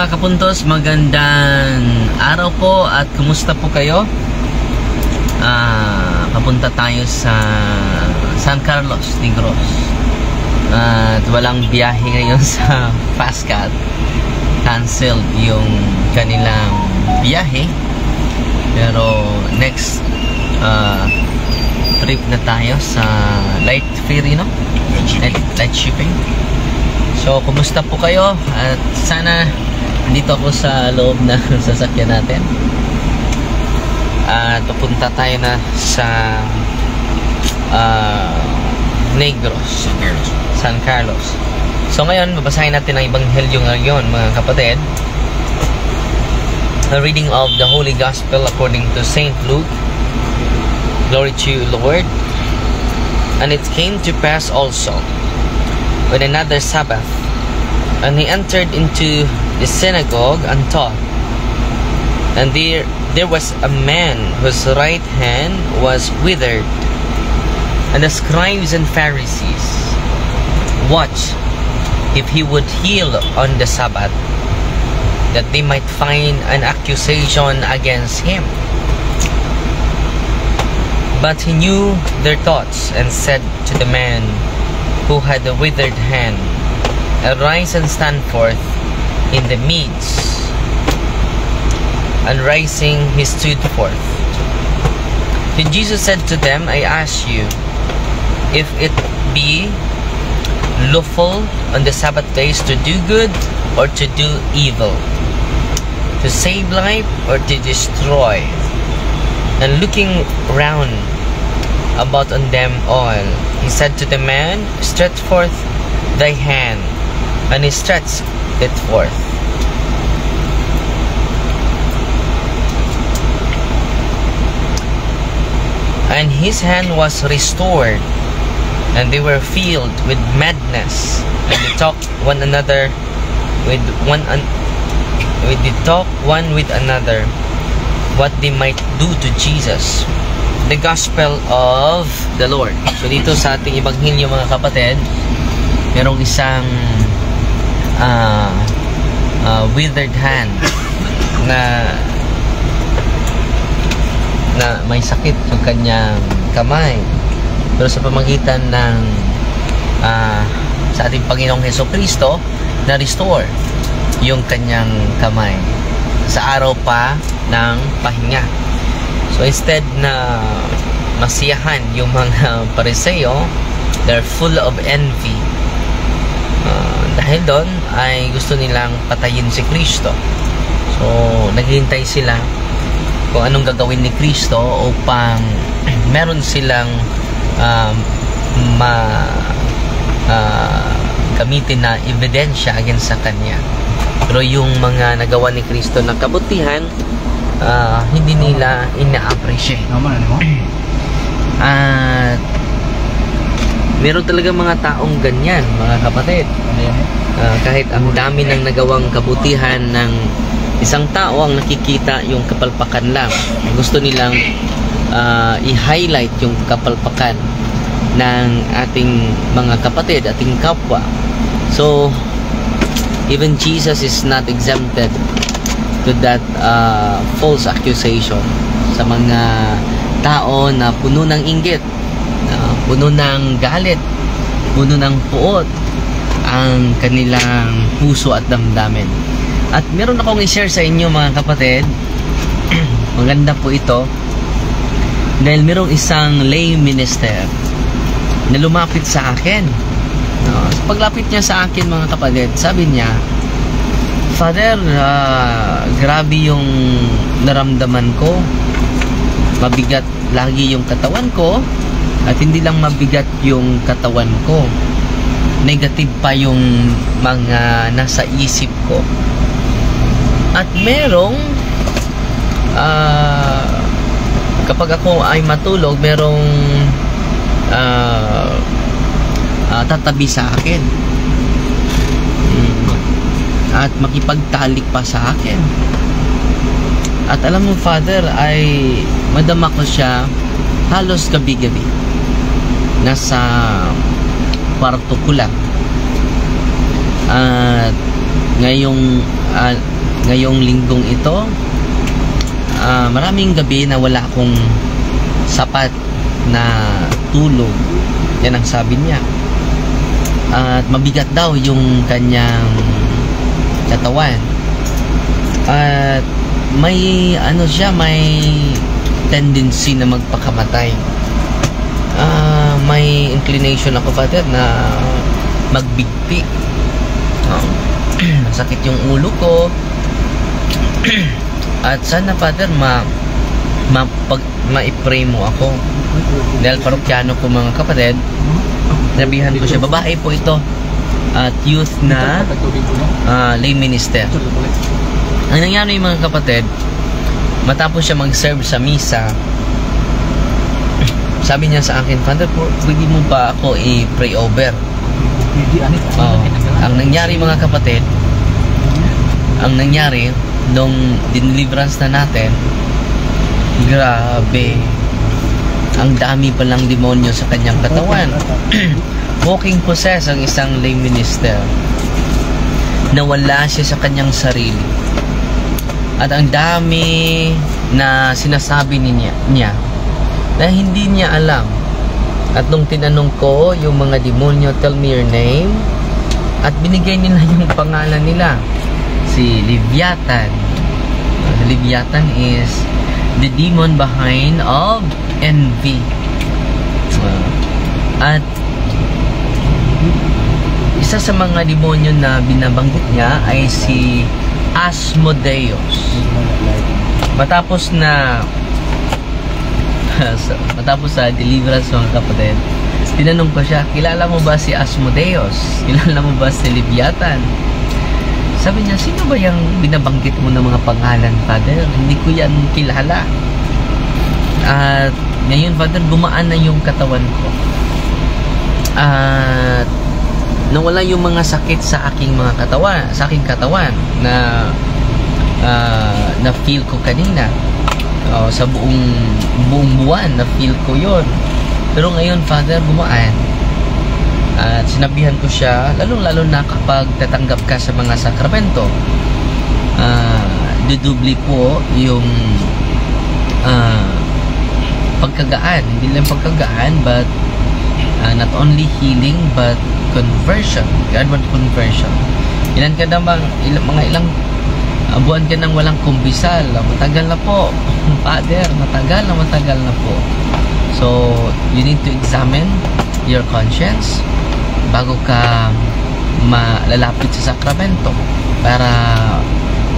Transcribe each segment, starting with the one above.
mga kapuntos, magandang araw po at kumusta po kayo? Papunta tayo sa San Carlos, Negros. At walang biyahe ngayon sa Fastcat. Canceled yung kanilang biyahe. Pero next trip na tayo sa light ferry, no? Light shipping. So, kumusta po kayo? At sana dito ako sa loob ng sasakyan natin. At pupunta tayo na sa Negros, San Carlos. So, ngayon, babasahin natin ang Ebanghelyo ngayon, mga kapatid. A reading of the Holy Gospel according to Saint Luke. Glory to you, Lord. And it came to pass also, with another Sabbath, and he entered into the synagogue and taught. And there was a man whose right hand was withered. And the scribes and Pharisees watched if he would heal on the Sabbath, that they might find an accusation against him. But he knew their thoughts and said to the man who had the withered hand, Arise and stand forth in the midst. And rising, he stood forth. Then Jesus said to them, I ask you, if it be lawful on the Sabbath days to do good or to do evil, to save life or to destroy? And looking round about on them all, he said to the man, Stretch forth thy hand. And he stretched it forth. And his hand was restored, and they were filled with madness, and they talked one with another what they might do to Jesus. The Gospel of the Lord. So dito sa ating Ebanghelyo, mga kapatid, merong isang withered hand na may sakit yung kanyang kamay. Pero sa pamagitan ng sa ating Panginoong Hesukristo, na-restore yung kanyang kamay sa araw pa ng pahinga. So instead na masiyahan yung mga Pariseo, they're full of envy. Dahil doon ay gusto nilang patayin si Kristo. So naghihintay sila kung anong gagawin ni Kristo upang meron silang gamitin na ebidensya against sa kanya. Pero yung mga nagawa ni Kristo na kabutihan, hindi nila ina-appreciate. At meron talaga mga taong ganyan, mga kapatid. Kahit ang dami ng nagawang kabutihan ng isang tao, ang nakikita yung kapalpakan lang. Gusto nilang i-highlight yung kapalpakan ng ating mga kapatid, ating kapwa. So, even Jesus is not exempted to that false accusation sa mga tao na puno ng inggit, puno ng galit, puno ng puot ang kanilang puso at damdamin. At meron akong i-share sa inyo, mga kapatid. Maganda po ito dahil merong isang lay minister na lumapit sa akin. Sa paglapit niya sa akin, mga kapatid, sabi niya, Father, grabe yung naramdaman ko. Mabigat lagi yung katawan ko. At hindi lang mabigat yung katawan ko, negative pa yung mga nasa isip ko. At merong kapag ako ay matulog, merong tatabi sa akin at makipagtalik pa sa akin. At alam mo, Father, ay madama ko siya halos gabi-gabi. Nasa kwarto ko lang. At ngayong ngayong linggong ito, maraming gabi na wala akong sapat na tulog. Yan ang sabi niya. At mabigat daw yung kanyang katawan. At may may tendency na magpakamatay. May inclination ako, Father, na magbigti. Masakit yung ulo ko. At sana, Father, ma-pray mo ako. Dahil parokyano ko, mga kapatid, nabihan ko siya. Babae po ito. At youth na lay minister. Ang nangyari, mga kapatid, matapos siya mag-serve sa misa, sabi niya sa akin, Father, pwede mo ba ako i-pray over? Ang nangyari, mga kapatid, nung deliverance na natin, grabe, ang dami palang demonyo sa kanyang katawan. Walking possessed ang isang lay minister. Nawala siya sa kanyang sarili. At ang dami na sinasabi niya na hindi niya alam. At nung tinanong ko yung mga demonyo, tell me your name, at binigay nila yung pangalan nila, si Leviathan. Leviathan is the demon behind of envy. At isa sa mga demonyo na binabanggit niya ay si Asmodeus. Matapos sa deliverance, mga kapatid, tinanong ko siya, kilala mo ba si Asmodeus? Kilala mo ba si Leviathan? Sabi niya, sino ba yung binabanggit mo ng mga pangalan, Father? Hindi ko yan kilala. At ngayon, Father, gumaan na yung katawan ko. At nawala yung mga sakit sa aking katawan na feel ko kanina. Sa buong buwan na feel ko yon. Pero ngayon, Father, gumaan. At sinabihan ko siya, lalo na kapag tatanggap ka sa mga sakramento, dudubli po yung pagkagaan. Hindi lang pagkagaan, but not only healing, but conversion. Godward conversion. Ilan ka na mga ilang buwan ka nang walang kumbisal? Matagal na po, Father. Matagal na po. So, you need to examine your conscience bago ka malalapit sa sakramento para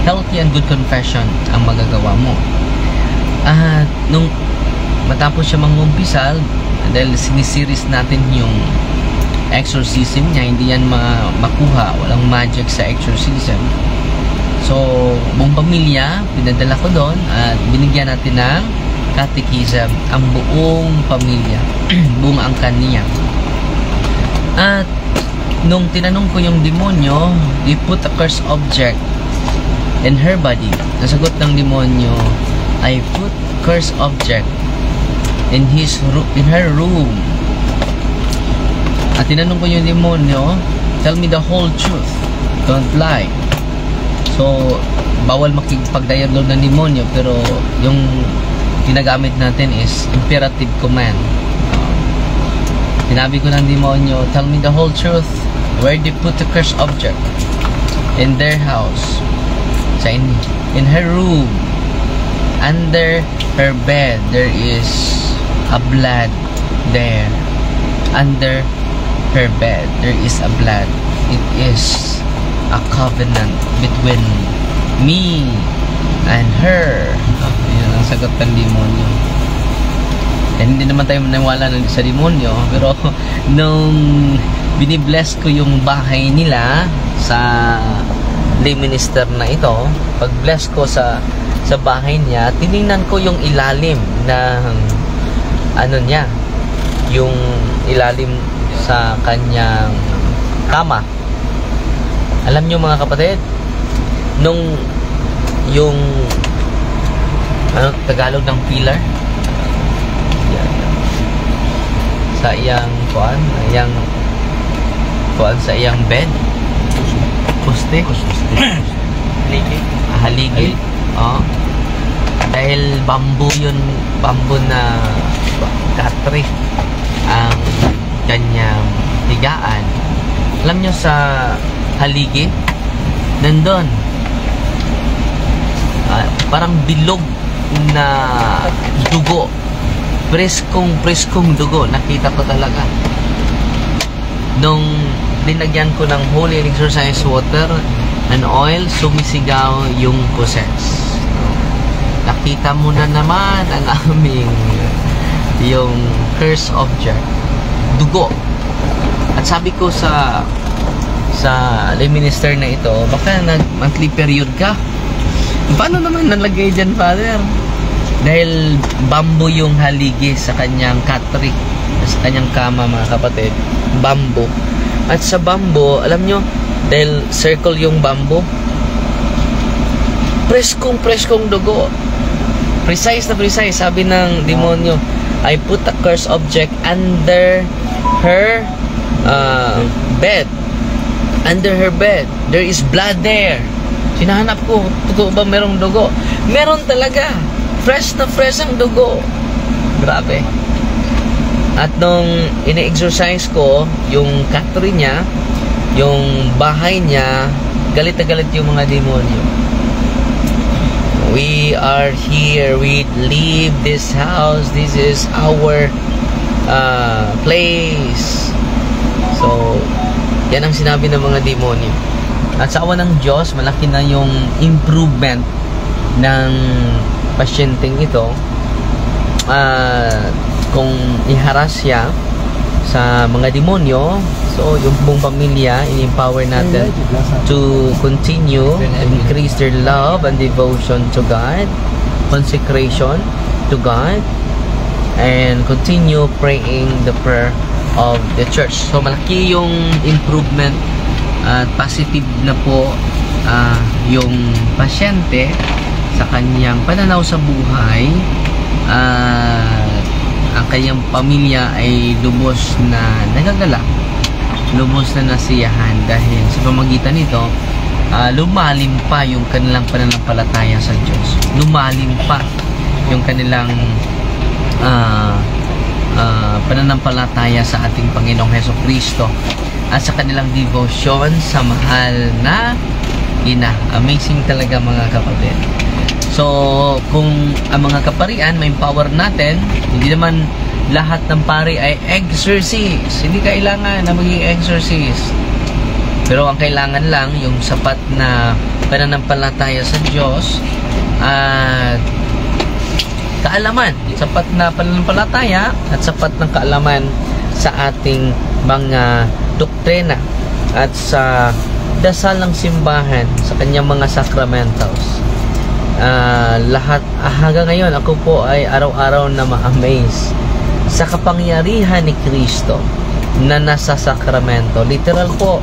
healthy and good confession ang magagawa mo. At nung matapos siya mangumpisal, dahil sinisiris natin yung exorcism niya, hindi yan makuha, walang magic sa exorcism. So, buong pamilya, pinadala ko doon at binigyan natin ng catechism ang buong pamilya, buong angkan niya. At nung tinanong ko yung demonyo, they put a cursed object in her body. Nasagot ng demonyo, I put cursed object in her room. At tinanong ko yung demonyo, tell me the whole truth, don't lie. So, bawal makipag-dialogue ng demonyo, pero yung ginagamit natin is imperative command. Sinabi ko ng demonyo, tell me the whole truth, where they put the cursed object? In their house, in her room, under her bed, there is a blood there. Under her bed, there is a blood. It is a covenant between me and her. Yun ang sagot ng demonyo. And hindi naman tayo maniwala sa demonyo, pero nung binibless ko yung bahay nila sa lay minister na ito, pag bless ko sa bahay niya, tiningnan ko yung ilalim ng niya, yung ilalim sa kanyang kama. Alam nyo, mga kapatid, nung yung Tagalog ng pillar, yan, sa iyang sa iyang bed, poste, haligi. Oh. Dahil bamboo na katri ang kanyang higaan. Alam nyo sa haligi, nandun, parang bilog na dugo. Preskong dugo. Nakita ko talaga. Nung linagyan ko ng holy and exorcise water and oil, sumisigaw yung possess. Nakita mo na naman ang aming yung curse object. Dugo. At sabi ko sa lay minister na ito, baka nag-monthly period ka. Paano naman nalagay dyan, Father? Dahil bamboo yung haligi sa kanyang katri, sa kanyang kama, mga kapatid. Bamboo. At sa bamboo, alam nyo, dahil circle yung bamboo, preskong dugo. Precise na precise. Sabi ng demonyo, I put a curse object under her bed. Under her bed. There is blood there. Sinahanap ko, totoo ba merong dugo? Meron talaga. Fresh na fresh ang dugo. Grabe. At nung ine-exercise ko, yung katri niya, yung bahay niya, galit na galit yung mga demonyo. We are here. We leave this house. This is our place. So, yan ang sinabi ng mga demonyo. At sa awa ng Diyos, malaki na yung improvement ng pasyenteng ito. Kung iharas siya sa mga demonyo, so yung buong pamilya, in-empower natin to continue, increase their love and devotion to God, consecration to God, and continue praying the prayer of the church. So malaki yung improvement at positive na po yung pasyente sa kanyang pananaw sa buhay. Ang kanyang pamilya ay lubos na nagagalak, lubos na nasiyahan dahil sa pamagitan nito lumalim pa yung kanilang pananampalataya sa Diyos, lumalim pa yung kanilang pananampalataya sa ating Panginoong Hesukristo at sa kanilang devotion sa mahal na ina. Amazing talaga, mga kapatid. So, kung ang mga kaparian may power natin, hindi naman lahat ng pari ay exorcist. Hindi kailangan na maging exorcist. Pero ang kailangan lang yung sapat na pananampalataya sa Diyos at kaalaman. Sapat na pananampalataya at sapat ng kaalaman sa ating mga doktrina at sa dasal ng simbahan, sa kanyang mga sacramentals. Lahat hanggang ngayon ako po ay araw-araw na ma-amaze sa kapangyarihan ni Kristo na nasa sakramento. Literal po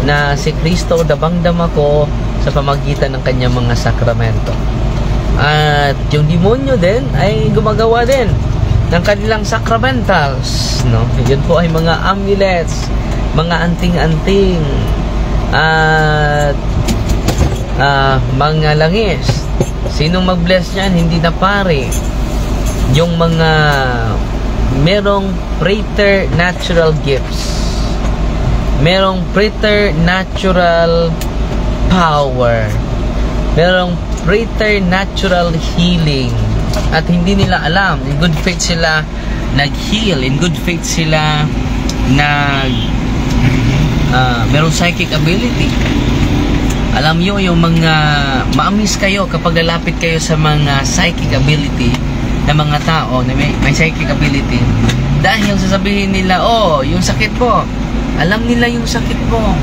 na si Kristo dabang-dama ko sa pamagitan ng kanyang mga sakramento. At yung demonyo din ay gumagawa din ng kanilang sacramentals, no? Yun po ay mga amulets, mga anting-anting at mga langis. Sinong mag-bless niyan? Hindi na pare. Yung mga merong preternatural gifts, merong preternatural power, merong preternatural healing, at hindi nila alam. In good faith sila nag-heal, in good faith sila merong psychic ability. Alam nyo, yung mga maamis kayo kapag lalapit kayo sa mga psychic ability na mga tao na may psychic ability, dahil sasabihin nila, oh, yung sakit mo, alam nila yung sakit mo.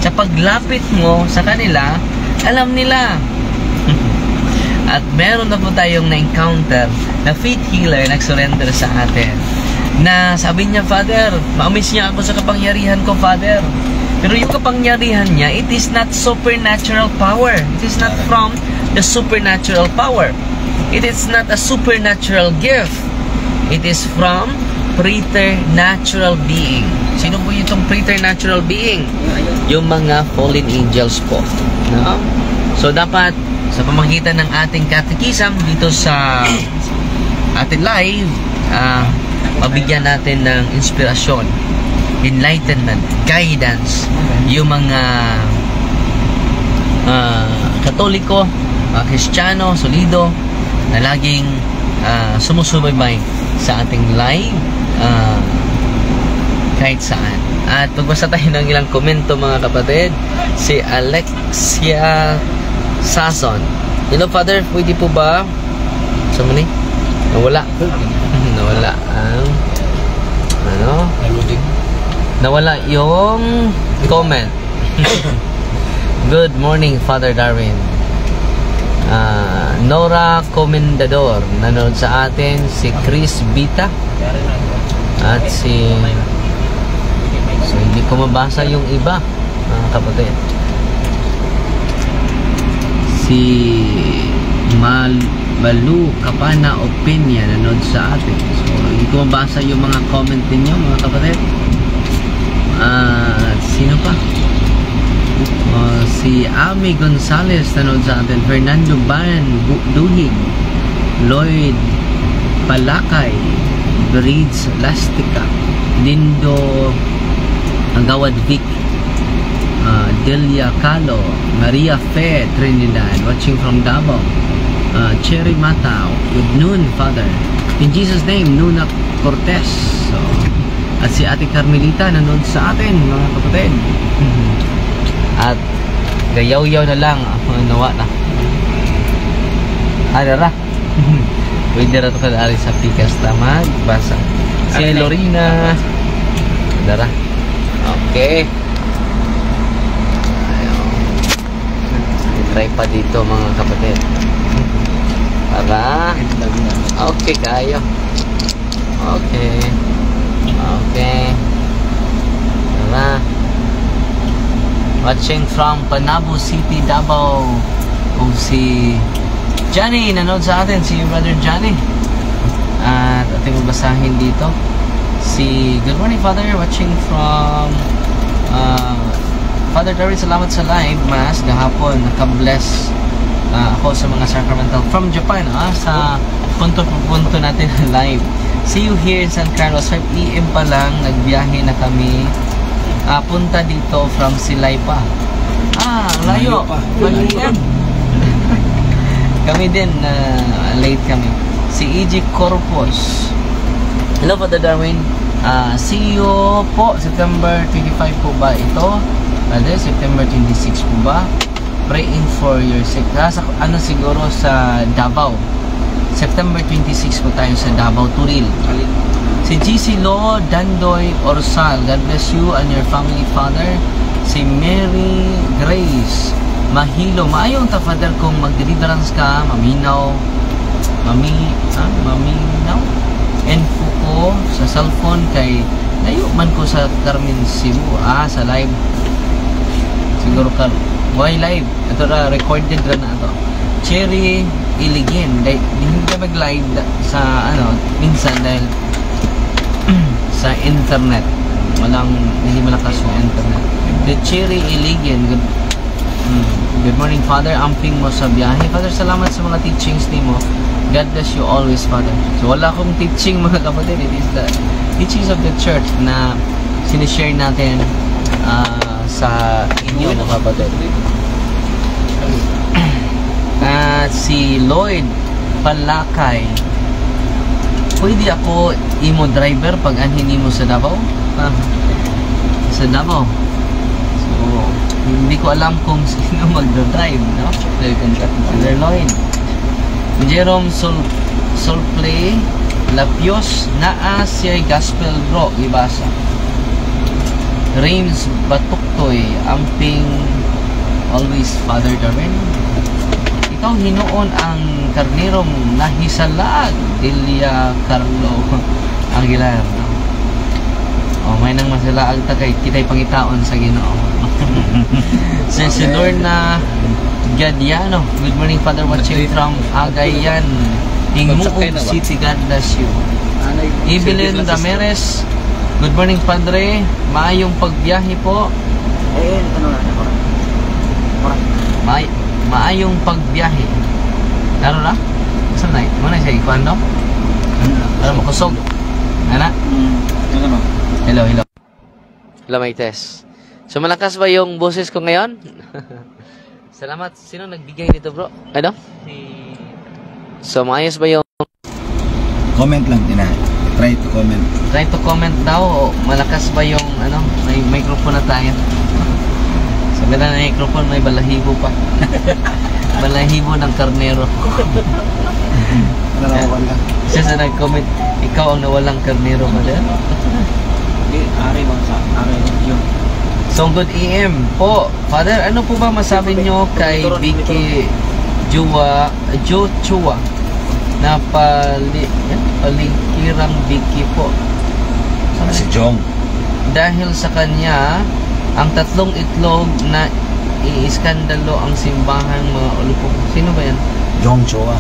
Sa paglapit mo sa kanila, alam nila. At meron na po tayong na-encounter na faith healer nag-surrender sa atin, na sabi niya, Father, maamis niya ako sa kapangyarihan ko, Father. Pero yung kapangyarihan niya, it is not supernatural power. It is not from the supernatural power. It is not a supernatural gift. It is from preternatural being. Sino po itong preternatural being? Yung mga fallen angels po. No? So, dapat sa pamamagitan ng ating katekism dito sa ating live, mabigyan natin ng inspirasyon, enlightenment, guidance yung mga Katoliko, Kristiyano, solido na laging sumusubaybay sa ating live kahit saan. At pagbasa tayo ng ilang komento mga kapatid, si Alexia Sason. Hello Father, pwede po ba? Sa mali? Nawala. Nawala ang nawala yung comment. Good morning Father Darwin. Nora Comendador nanood sa atin, si Chris Bita at si so hindi ko mabasa yung iba mga kapatid. Si Balu Kapana Opinia nanood sa atin, so hindi ko mabasa yung mga comment ninyo mga kapatid. Sino pa? Si Ami Gonzalez nanood sa atin, Fernando Ban Duhig, Lloyd Palakay, Breeds Lastica, Dindo Agawad Vic, Delia Calo, Maria Fe Trinidad, watching from Davao, Cherry Matao, good noon Father, in Jesus name, Nuna Cortez, so, at si Ate Carmelita nanood sa atin mga kapatid. At gayaw-yaw na lang nawa na adara pwede ra to kadari sa pikas tamad basa si Lorena adara. Okay, try pa dito mga kapatid para okay kayo. Okay tara. Watching from Panabo City, Davao. O si Johnny, nanood sa atin, si Brother Johnny. At ating babasahin dito. Si good morning Father, watching from Father Darwin, salamat sa live mass gahapon. Naka-bless ako sa mga sacramental from Japan, sa punto natin live. See you here in San Carlos. 5 PM pa lang, nagbiyahe na kami. Punta dito from Silay pa. Layo. Malian. Kami din, late kami. Si E.G. Corpus. Hello Father Darwin. See you po. September 25 po ba ito? September 26 po ba? Praying for your sick. Siguro sa Davao. September 26 po tayo sa Davao, Turil. Si GC Lo Dandoy Orsal, God bless you and your family Father. Si Mary Grace Mahilo, maayong ta Father kung mag-deliverance ka, maminaw info ko sa cellphone kay layo man ko sa Carmen Cebu, sa live siguro ka why live ito na recorded na ito. Cherry Iligin, hindi ka mag-live sa minsan dahil sa internet, hindi malakas yung internet. The Cherry Iligin, good morning Father, amping mo sa biyahe Father, salamat sa mga teachings ni mo, God bless you always Father. So wala akong teaching mga kapatid, it is the teachings of the church na sinishare natin sa inyo mga kapatid. Si Lloyd Palakay, pwede ako imo driver pag anhin mo sa Davao? Sa Davao. So, hindi ko alam kung sino mag-drive, no? Sir Lloyd. Jerome Solplay Lapios, naa siya gospel bro, ibasa. Rains Batuktoy, amping always Father Darwin. Ikaw hinoon ang karnerong nahisalag, Delia Carlo Aguilar. May nang masalaag ta kay kitay pangitaon sa Ginoo. Si Lorna Gadiano, good morning Father, watching from Agayan, Hingmuog City, God bless you. Evelyn Dameres, good morning Padre, maayong pagbiyahe po. maayong pagbiyahe. Laro na? Saan na? Muna siya ikuan no? Para makusog. Ana? Hello, hello. Hello, may test. So, malakas ba yung boses ko ngayon? Salamat. Sino nagbigay nito, bro? Ano? So, maayos ba yung... Comment lang din. Try to comment. Try to comment daw. Malakas ba yung, ano, may microphone na tayo. Sabi na microphone, may balahibo pa. Balahibo ng karnero. Narawan lang. Siya sa nag-comment, ikaw ang nawalang karnero mo din. Ari bang sa? Ari yun. So, good EM po. Father, ano po ba masabi nyo kay Vicky Joshua na palingkirang Vicky po? Si Jong. Dahil sa kanya, ang 3 itlog na iiskandalo ang simbahan mga ulupok. Sino ba yan? Jong Chua.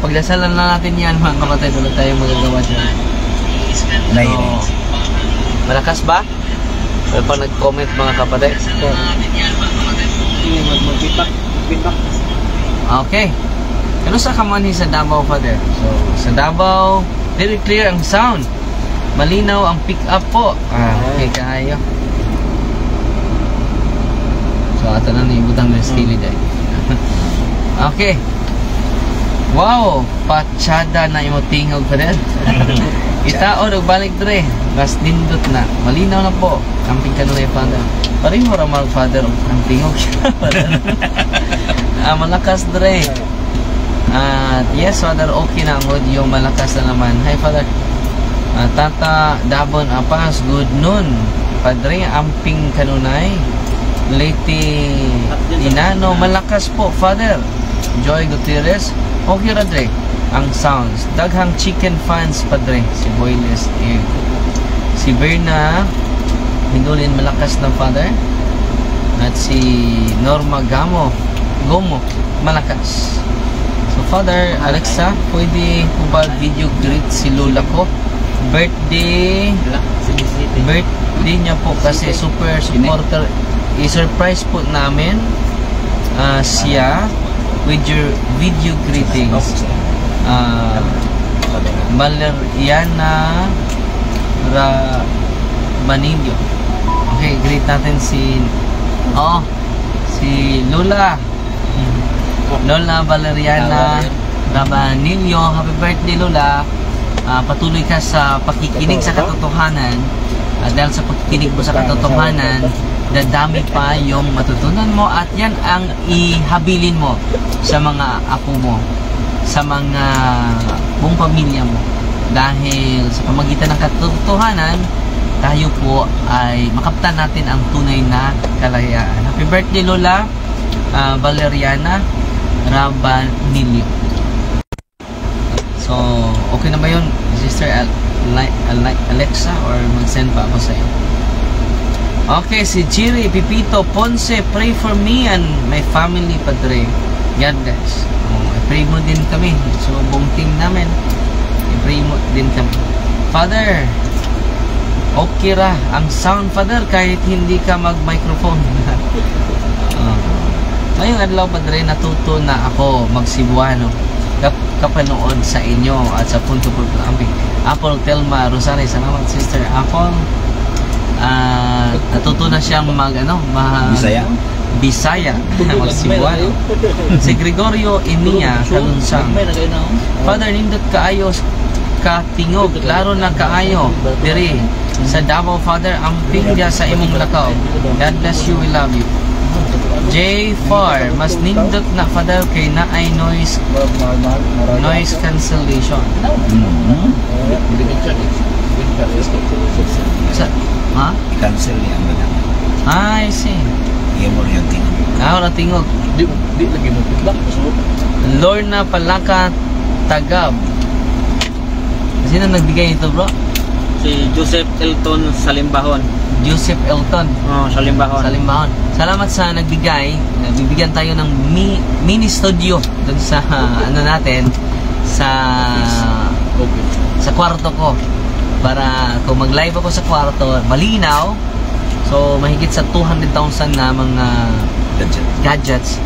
Ipagdasalan na natin yan mga kapatid. Wala tayong magagawa dyan. Nairing. Malakas ba? Pero pag nag-comment mga kapatid. Okay. Ano sa kamanhi sa Davao, Father? So, sa Davao, very clear ang sound. Malinaw ang pick up po. Okay, kaayo. So, ato na niibutang ng skilly day. Okay. Wow, patsada na imo tingog, Father. Itaon og balik dre. Mas nindot na. Malinaw na po. Amping ka na yung Father. Pareho ramal Father ang tingog siya. Malakas dre. Yes, Father, okay na ang audio. Malakas na naman. Hi, Father. Tata Dabon Apas, good noon. Padre, amping kanunay. Lady Inano, malakas po, Father. Joy Gutierrez, okay ra dre ang sounds. Daghang chicken fans, Padre. Si Boyles Egg. Si Berna Hindulin, malakas na, Father. At si Norma Gomo, malakas. So, Father, Alexa, pwede po ba video greet si Lola ko? Birthday niya po kasi super supporter. I-surprise po namin siya with your video greetings. Valeriana Rabanillo. Okay, greet natin si Lola Valeriana Rabanillo. Happy birthday, Lola. Patuloy ka sa pakikinig sa katotohanan. Dahil sa pakikinig mo sa katotohanan, dadami pa yung matutunan mo at yan ang ihabilin mo sa mga apo mo, sa mga buong pamilya mo. Dahil sa pamagitan ng katotohanan, tayo po ay makaptan natin ang tunay na kalayaan. Happy birthday, Lola Valeriana Rabanillo. So, okay na ba yun, Sister Alexa, or mag-send pa ako sa iyo? Okay, si Jiri Pipito Ponce, pray for me and my family, Padre. God bless. I-pray mo din kami. So, buong team namin, i-pray mo din kami. Father, okay ra ang sound, Father, kahit hindi ka mag-microphone. Ngayong adlaw, Padre, natuto na ako mag-Cebuano kapanood sa inyo at sa Punto Amping. Apple Telma Rosario, salamat, Sister Apple. Natuto na siyang Bisaya mag-Cebuano. Si Gregorio Emiya Kalunsang, Father, nindot kaayo katingog, klaro na kaayo diri sa Davao, Father, amping dia sa imong lakaw. God bless you, we love you. J4, mas nindot na, Father, kay na ay noise cancellation. I-cancel niya ang ganang. I see. Iyan mo yung tingog. Wala tingog. Di lagi mo feedback. Lorna Palaka Tagab. Sino nagbigay nito, bro? Si Joseph Elton Salimbahon. Joseph Elton. Salimbahon. Salamat sa nagbigay. Bibigyan tayo ng mini studio dun sa natin sa kwarto ko, para kung mag-live ako sa kwarto, malinaw. So mahigit sa 200,000 na mga gadgets.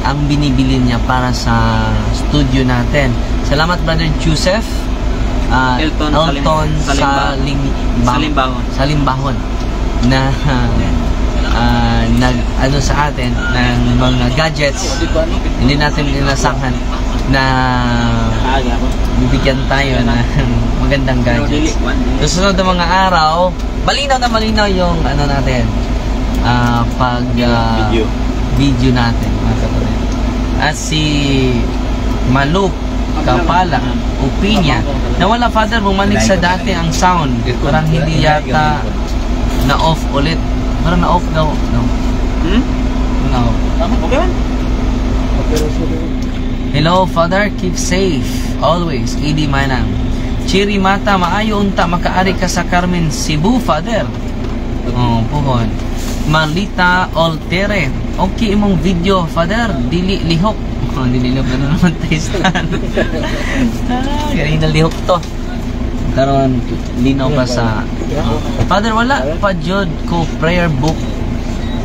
ang binibili niya para sa studio natin. Salamat Brother Joseph Elton Salimbahon na nag ano sa atin ng mga gadgets. Hindi natin inasahan na bibigyan tayo ng magandang gadgets. Susunod na mga araw, malinaw na malinaw yung ano natin, pag video natin, mga kapatid. At si Malup Kapala Upinya, nawala Father, bumalik sa dati ang sound. Parang hindi yata na-off ulit. Parang na-off daw. No? No. Okay man. Hello Father, keep safe always. Idi Manang. Chiri Mata, maayo unta makaari ka sa Carmen, Cebu Father. Oh, puhon. Marlita Oltere, okay imong video Father, dili lihok. Oh, dili lihok na naman taistan. Ganyan na lihok to. Karon linaw pa sa Father, wala pa jud ko prayer book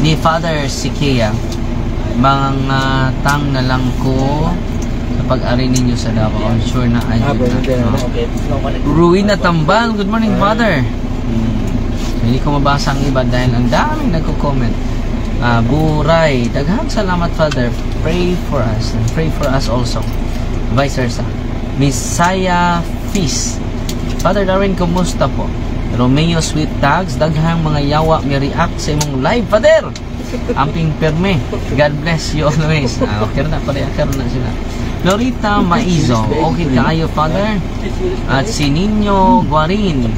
ni Father Sikea. Mga tang na lang ko sa pag-ari ninyo sa Davao. I'm sure na ayun na. Ruina Tambal, good morning Father. Hindi ko mabasa ang iba dahil ang daming nagko-comment. Buray, daghang salamat Father. Pray for us and pray for us also. Vice versa. Messiah Feast. Father Darwin, kumusta po? Romeo Sweet Tags, daghang mga yawa may react sa imong live Father. Amping perme. God bless you always. Okay na pala, na sila. Florita Maizo, okay kayo Father. At si Nino Guarin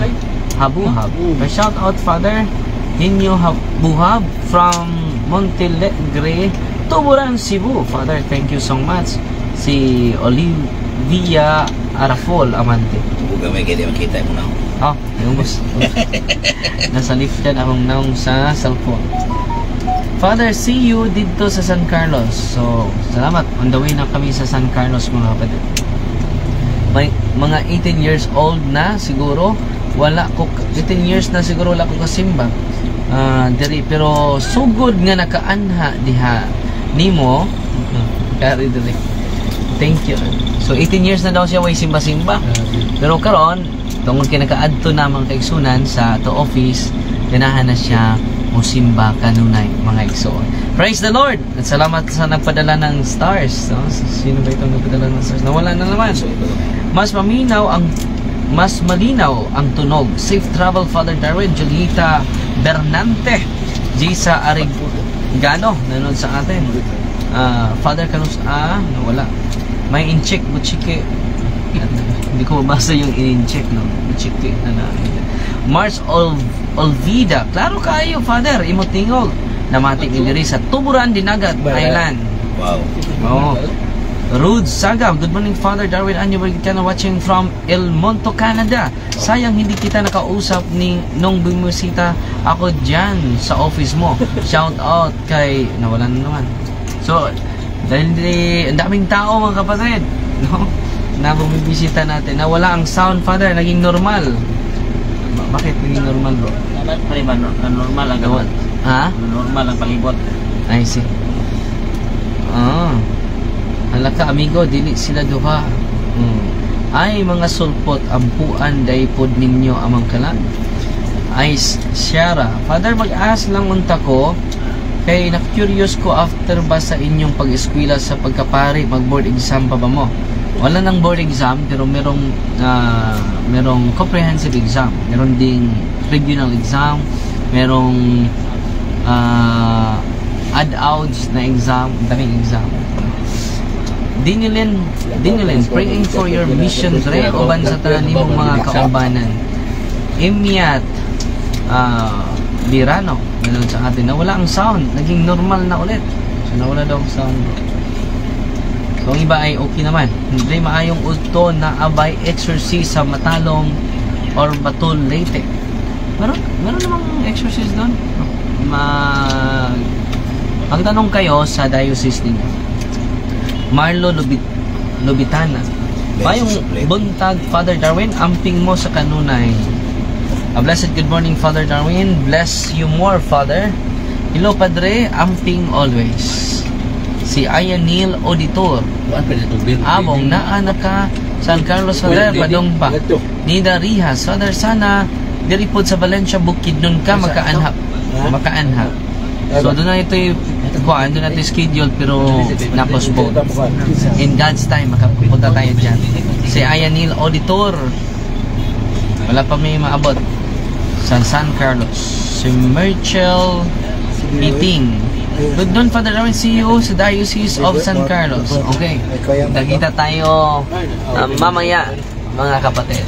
Habuhab. Shout out Father Nino Habuhab from Montelegre, Tuburan, Cebu. Father, thank you so much. Si Olivia Arafol Amante. Buga may kaya makita mo na. Oh, yung bus. Nasa lift yan akong naong sa cellphone. Father, see you dito sa San Carlos. So, salamat. On the way na kami sa San Carlos mga kapatid. May mga 18 years old na siguro. Wala ko 18 years na siguro wala ko kasimba. Diri pero so good nga nakaanha diha nimo. Kari diri. Thank you. So 18 years na daw siya way simba-simba. Pero karon tungod kay nakaadto na mga kaigsunan sa to office, ganahan na siya musimba kanunay mga igsoon. Praise the Lord. At salamat sa nagpadala ng stars. No? Sino ba itong nagpadala ng stars? Nawala na naman. Mas malinaw ang tunog. Safe travel Father Darwin. Julieta Bernante, Jisa Arigano nanood sa atin. Father Canus nawala. May in-check butchike. Hindi ko mabasa yung in-check no. Butchike na. Mars Olvida, klaro kayo Father, imo tingog. Namatik ni diri sa Tuburan Dinagat Island. Wow. Oh. Rude Saga, good morning Father Darwin. Anyo ba kita na watching from El Monte, Canada. Sayang hindi kita nakausap ni nung bumisita ako dyan sa office mo. Shout out kay nawalan na naman. So dahil ang daming tao mga kapatid, no? Na bumibisita natin, nawala ang sound Father, naging normal. Bakit naging normal bro? Normal ang gawin. Ha? Normal ang palibot. I see. Halaka amigo, dili sila duha. Ay mga sulpot, ampuan daypod ninyo amang kalan. Ay Shara, Father, mag-ask lang unta ko kay na-curious ko after ba sa inyong pag-eskwela sa pagkapari, mag-board exam pa ba mo? Wala nang board exam pero merong comprehensive exam, meron ding regional exam, merong ad-outs na exam, daming exam. Dinilin, praying for your mission dre uban sa tanan nimong mga kaubanan. Imiat Lirano, ganoon sa atin, nawala ang sound, naging normal na ulit. So nawala daw ang sound. So ang iba ay okay naman. Hindi maayong udto na abay exercise sa Matalom or Batul Leyte. Meron namang exercise doon. Magtanong kayo sa diocese ninyo. Marlo Lubitana. Mayong buntag Father Darwin, amping mo sa kanunay. A blessed good morning Father Darwin. Bless you more Father. Hello Padre, amping always. Si Ayanil Auditor. Abong naa naka San Carlos Father, padong pa. Nida Rihas, Father, sana diripod sa Valencia Bukid nun ka makaanha. So doon na ito kuhaan, doon na ito schedule pero na-postpone. In God's time, makapunta tayo dyan. Si Ayanil Auditor, wala pa may maabot. San Carlos. Si Merchel Eating. Good noon, Father Darwin, CEO sa Diocese of San Carlos. Okay. Nagkita tayo mamaya, mga kapatid.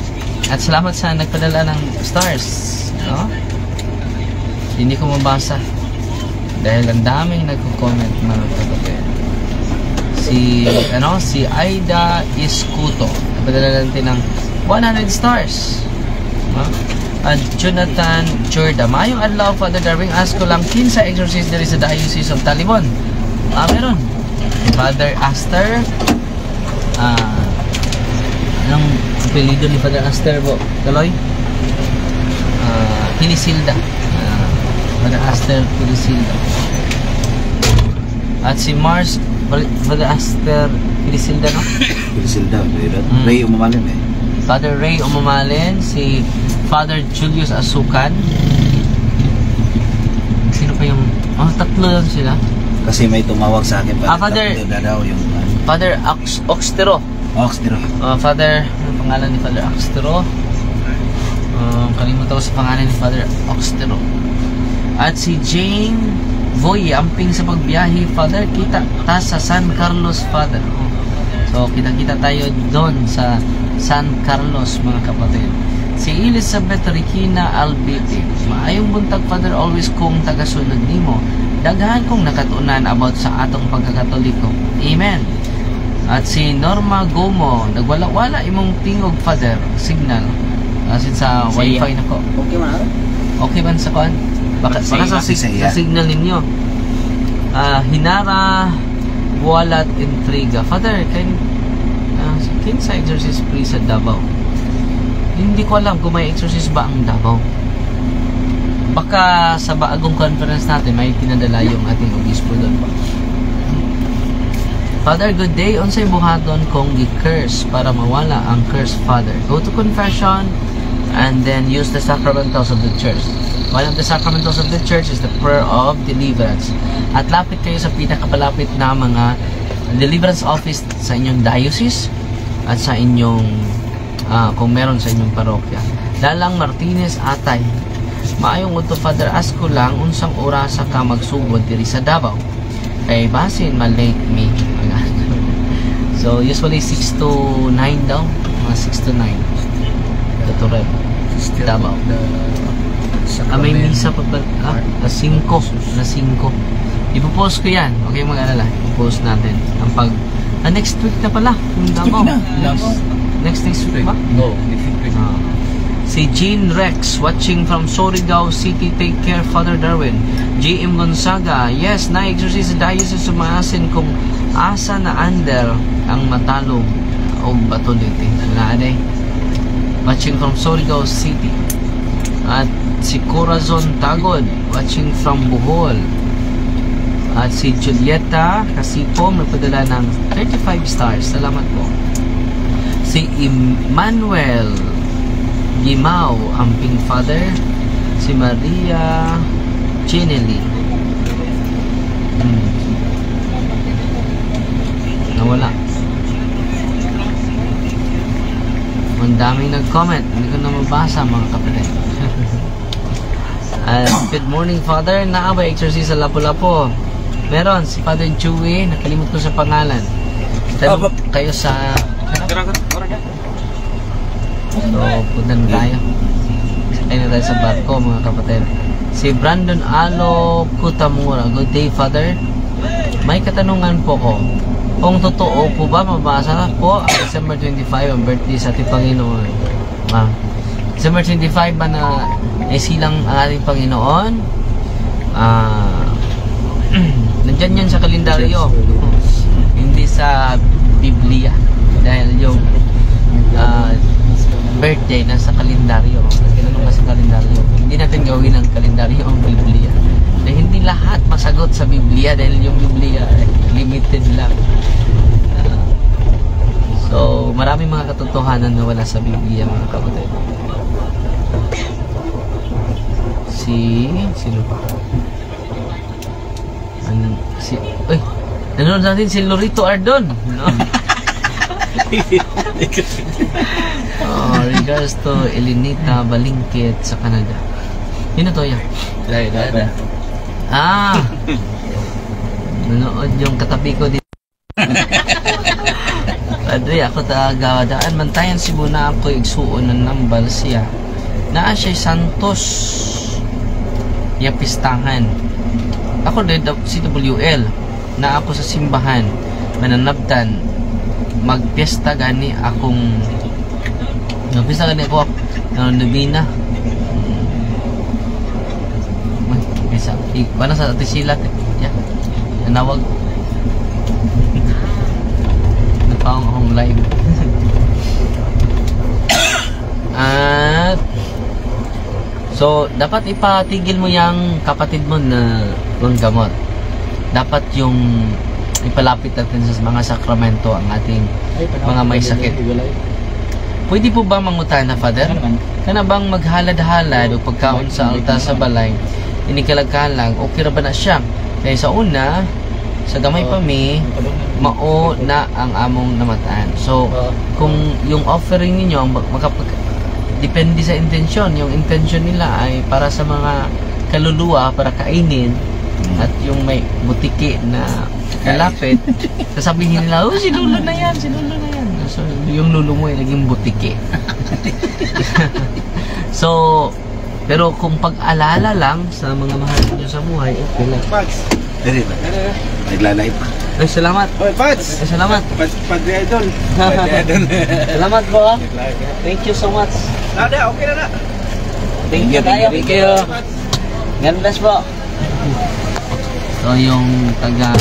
At salamat sa nagpadala ng stars. No? Hindi ko mabasa. Dahil ang daming nagko-comment, mga kapatid. Si Aida Iscuto. Nagpadala natin ng 100 stars. No? At Jonathan Jorda. Mayong adlaw, Father Darwin, ask ko lang kinsa exorcist diri sa Diocese of Talibon. Meron. Father Aster. Anong apelido ni Father Aster po? Kaloy? Pilisilda. Father Aster Pilisilda. At si Mars, Father Aster Pilisilda, no? Pilisilda, Ray Umamalin eh. Father Ray Umamalin, si Father Julius Asukan. Sino pa yung... tatlo lang sila. Kasi may tumawag sa akin. Father... daw yung... Father Oxtero. Oxtero. Father... Ang pangalan ni Father Oxtero. Kalimutan ko sa pangalan ni Father Oxtero. At si Jane Voy, amping sa pagbiyahe, Father. Kita ta sa San Carlos, Father. So, kita-kita tayo doon sa San Carlos, mga kapatid. Si Elizabeth Regina Albiti. Maayong buntag, Father, always kong tagasunod nimo. Daghan kong nakatunan about sa atong pagkakatoliko. Amen. At si Norma Gomo, nagwala-wala imong tingog, Father, signal. Asin sa wifi na ko. Okay man. Okay ba sa kuan? Baka sa signal ninyo. Hinara Walat Intriga. Father, sa exorcist priest sa Davao. Hindi ko alam kung may exorcist ba ang Davao. Baka sa bagong conference natin may pinadala yung ating obispo doon. Father, good day. Unsay buhaton kung gi-curse para mawala ang curse, Father? Go to confession and then use the sacramentals of the church. One of the sacramentals of the church is the prayer of deliverance. At lapit kayo sa pinakapalapit na mga deliverance office sa inyong diocese at sa inyong kung meron sa inyong parokya. Dalang Martinez Atay. Maayong uto, Father, ask ko lang unsang orasa ka magsugod diri sa Davao. Kay basin malate me. So usually 6 to 9 daw. Mga 6 to 9. Tutureb. Davao. May misa pa ba? Na 5. Ipopost ko yan. Okay, mag-alala. Ipopost natin. Ang next week na pala. Yung Davao. Next week ba? No, next week. Si Jean Rex, watching from Surigao City. Take care, Father Darwin. J.M. Gonzaga, yes, na-exorcise sa diocese sumasin kung asa na under ang matalog o batuliti. Wala na eh. Watching from Surigao City. At si Corazon Tagod, watching from Bohol. At si Julieta Casipo, magpadala ng 35 stars. Salamat po. Si Emmanuel Gimao, amping Father. Si Maria Chinelli. Nawala. Ang daming nag-comment. Hindi ko na mabasa, mga kapatid. Good morning, Father. Naaba exorcist sa Lapu-Lapu. Meron si Father Chewy. Nakalimut ko sa pangalan. Kayo sa... So, puntan tayo. Sakay na tayo sa barko, mga kapatid. Si Brandon Alo Kutamura. Good day, Father. May katanungan po ko. Kung totoo po ba mabasa po ang December 25 ang birthday sa ating Panginoon? December 25 ba na silang ang ating Panginoon? Nandyan yan sa kalendaryo. Hindi sa Biblia. Dahil yung birthday na sa kalendaryo. Kinanong ka sa kalendaryo. Hindi natin gawin ang kalendaryo ang Biblia. Dahil hindi lahat masagot sa Biblia dahil yung Biblia limited lang. So, maraming mga katotohanan na wala sa Biblia, mga kapatid. Sino pa? Nanonood natin si Lorito Ardon, no? Regards to Elinita Balingkit sa Canada. Sino to yan? Nanood yung katabi ko dito. Padre, ako taga-daan mantayan Cebu na ako igsuon ng nambal siya. Naa siya Santos Yapistangan. Ako din CWL na ako sa simbahan mananabtan magpiesta gani akong magpiesta gani ako nabina isa paano sa ati sila ya nanawag napaong akong live at so dapat ipatigil mo yung kapatid mo na gamot. Dapat yung ipalapit natin sa mga sakramento ang ating mga may sakit. Pwede po ba mangutana, Father? Kana bang maghalad-halad o pagkaon sa altar sa balay, inikalag-kalag, okay ra ba na siya? Kaya sa una, sa gamay pa mi, mao na ang among namataan. So, kung yung offering ninyo, depende sa intensyon. Yung intensyon nila ay para sa mga kaluluwa, para kainin, at yung may butiki na kalapit, sasabihin nila, oh, si Lolo na yan, si Lolo na yan. So, yung Lolo mo ay naging butiki. So, pero kung pag-alala lang sa mga mahal nyo sa buhay, okay lang. Dali ba? Naglalay pa. Ay, salamat. Oy, Pats! Ay, salamat. Padre Idol. Padre Idol. Salamat po, ha. Thank you so much. Nada, okay na. Thank you tayo. Thank you. God bless po. So, yung taga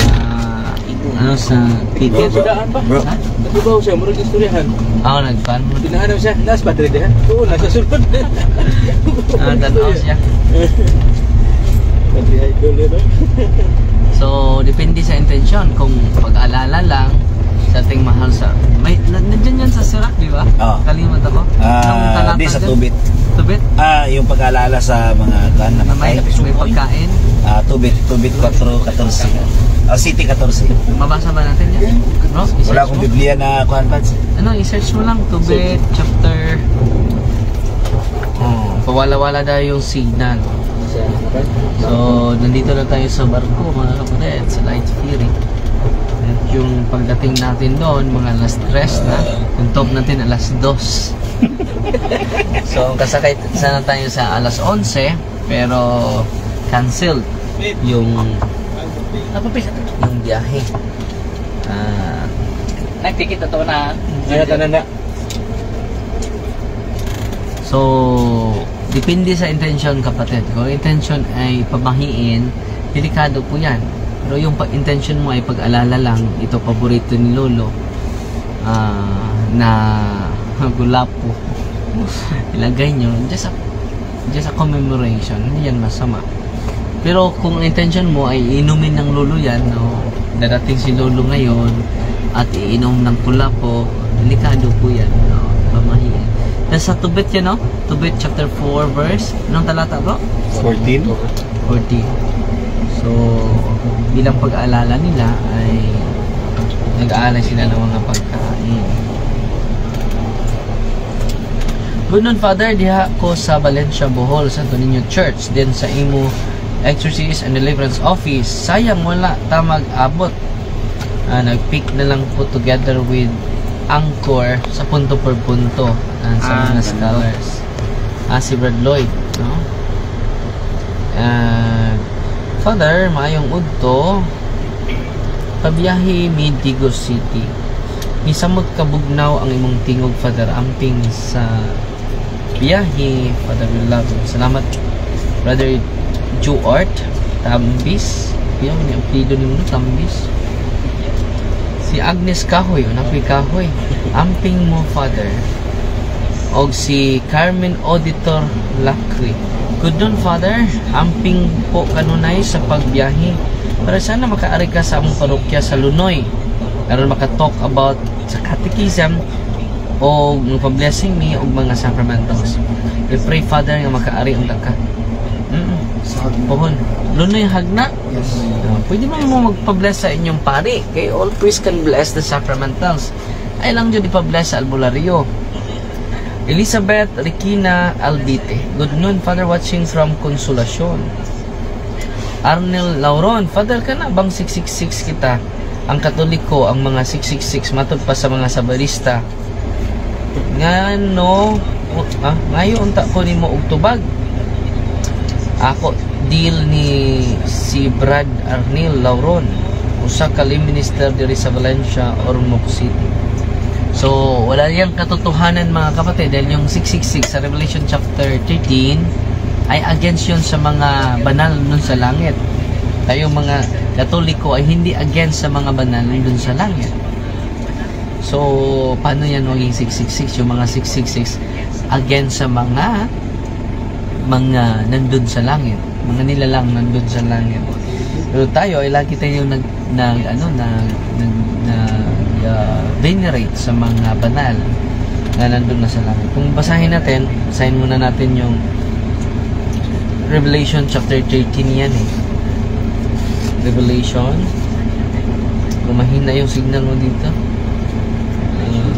sa ticket. Bro. Ito ba siya? Murag istoryahan. Ako, nagpan mo. Tinahanap siya. Nas Padre de. Oo, nasa sulod. Tanaw siya. Padre Idol ito. So, depende sa intensyon. Kung pag-alala lang sa ating mahal sa... Nandiyan yan sa Sirak, di ba? Oo. Kalimot ako. Di sa tubit. Tubit? Yung pag-alala sa mga kan na May pagkain. tubit 4:14. City 14. Mabasa ba natin yan? No? Wala akong Biblia na kuhan, Pats. I-search mo lang. Tubit, chapter... pawala-wala daw yung signal. So, nandito na tayo sa barko, mga kapatid, sa Light Ferry. At yung pagdating natin doon, mga alas 3 na. Yung top natin, alas 2. So, kasakay sana tayo sa alas 11, pero canceled yung biyahe. Nagtikit na to na. Ngayon na. So, depende sa intention, kapatid. Kung intention ay pamahiin, delikado po yan. Pero yung intention mo ay pag-alala lang, ito paborito ni Lolo, na gulapo. Ilagay nyo, just a commemoration, hindi yan masama. Pero kung intention mo ay inumin ng Lolo yan, no? Dadating si Lolo ngayon at iinom ng kulapo, delikado po yan, no? Pamahiin. Nasa Tubit yan, no? Tubit chapter 4 verse. Anong talata bro? 14. 14. So, bilang pag-aalala nila ay nag-aalay sila ng mga pagkain. Good noon, Father. Diha ko sa Valencia, Bohol, Santo Niño Church. Then sa imo Exorcist and Deliverance Office. Sayang wala ta mag-abot. Nag-pick na lang po together with Anchor sa punto per punto sa mga scholars. Si Brad Lloyd, no? Father, maayong udto pabiyahe Mintigo City. Misamot kabugnaw ang imong tingog, Father, amping sa biyahe. Father, we love you. Salamat, Brother Juart Tambis. Yung apelido ni mo, Tambis. Si Agnes Kahoy, Napoy Kahoy. Amping mo, Father. og si Carmen Auditor Lacri. Good noon, Father. Amping po kanunay sa pagbiyahe. Para sana makaari ka sa among parokya sa Lunoy. Aron maka-talk about sa catechism o magpa-blessing me og mga sacramentals. We pray, Father, nga makaari ang ka. Pohon. Lunoy hagna. Yes. Pwede mo magpa-bless sa inyong pari. Kay all priests can bless the sacramentals. Ay lang dyan ipa-bless sa albularyo. Elizabeth Riquina Albite. Good noon, Father, watching from Consolacion. Arnel Lauron. Father, ka na bang 666 kita? Ang Katoliko, ang mga 666 matod pa sa mga sabarista. Ngano, ngayon ta ko nimo og tubag. Ako deal ni si Brad Arnel Lauron, usa ka lay minister diri sa Valencia, Ormoc City. So, wala yang katotohanan mga kapatid dahil yung 666 sa Revelation chapter 13 ay against yun sa mga banal nun sa langit. Tayo mga Katoliko ay hindi against sa mga banal nun sa langit. So, paano yan maging 666? Yung mga 666 against sa mga nandun sa langit. Mga nilalang nandun sa langit. Pero tayo ay lagi tayong venerate sa mga banal na nandun na sa langit. Kung basahin muna natin yung Revelation chapter 13 yan eh. Revelation. Kumahina yung signal mo dito.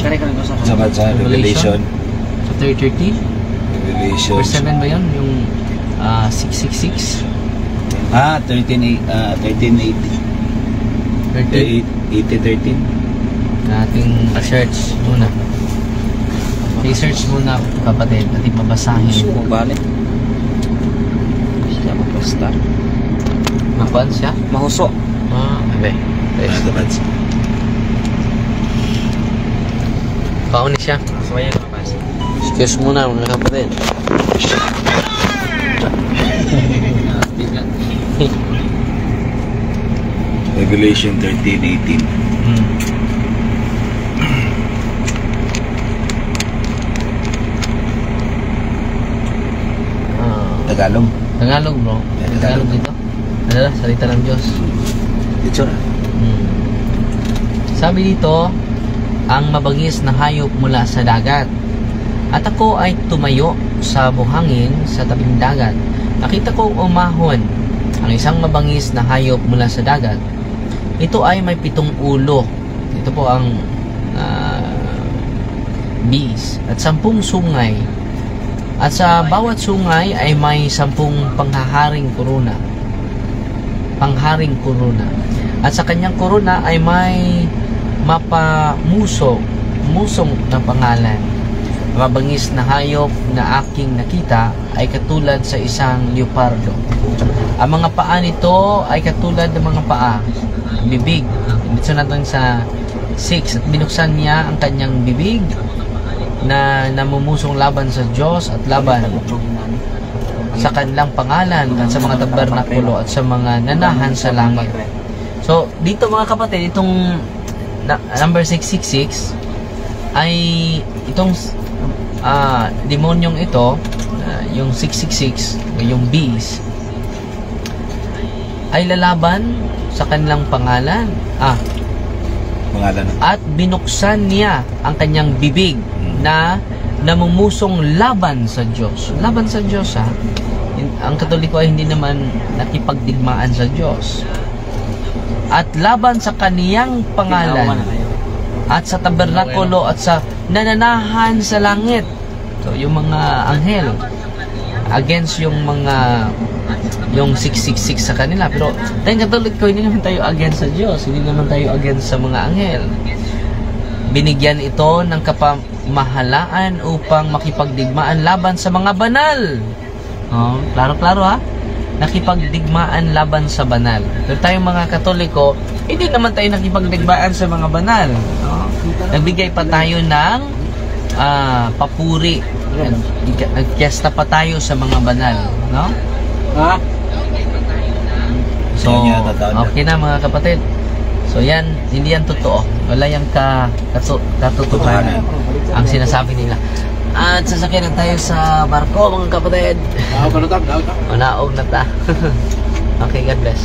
Sa Revelation. Chapter 13? Revelation. Verse 7 ba yun? Yung 666? 1380. 8013. Nating search muna. I-search muna, kapatid, at ipabasahin. Balik. Siya mag-star. Makuan siya? Mahuso. Okay. Pauni siya. Suwayan ka pas. Excuse muna, mga kapatid. Revelation 13:18. Tagalog. Tagalog, bro. Tagalog dito. Ano, salita ng Diyos. Itsura. Sabi dito, ang mabangis na hayop mula sa dagat. At ako ay tumayo sa buhangin sa tabing dagat. Nakita kong umahon ang isang mabangis na hayop mula sa dagat. Ito ay may 7 ulo. Ito po ang beast. At 10 sungay. At sa bawat sungay ay may 10 panghaharing korona. Pangharing korona. At sa kanyang korona ay may musong na pangalan. Mabangis na hayop na aking nakita ay katulad sa isang leopardo. Ang mga paa nito ay katulad ng mga paa. Bibig. Dito natin sa 6. At binuksan niya ang kanyang bibig na namumusong laban sa Diyos at laban sa kanilang pangalan at sa mga tabernakulo at sa mga nanahan sa langit. So, dito mga kapatid, itong number 666 ay itong demonyong ito, yung 666, yung beast, ay lalaban sa kanilang pangalan. At binuksan niya ang kanyang bibig na namumusong laban sa Diyos. Laban sa Diyos, ha? Ang Katoliko ay hindi naman nakipagdigmaan sa Diyos. At laban sa kaniyang pangalan at sa tabernakulo at sa nananahan sa langit. So, yung mga anghel against yung 666 sa kanila. Pero tayong Katoliko, hindi naman tayo against sa Diyos. Hindi naman tayo against sa mga anghel. Binigyan ito ng kapamahalaan upang makipagdigmaan laban sa mga banal. Klaro-klaro, ha? Nakipagdigmaan laban sa banal. Pero tayong mga Katoliko, hindi naman tayo nakipagdigmaan sa mga banal. Nagbigay pa tayo ng papuri. Nagpiesta pa tayo sa mga banal. No? So, okay na mga kapatid. So yan, hindi yan totoo. Wala yung katotohanan ang sinasabi nila. At sasakyan na tayo sa barko mga kapatid. Ako pa na tap, Manaog na ta. Okay, God bless.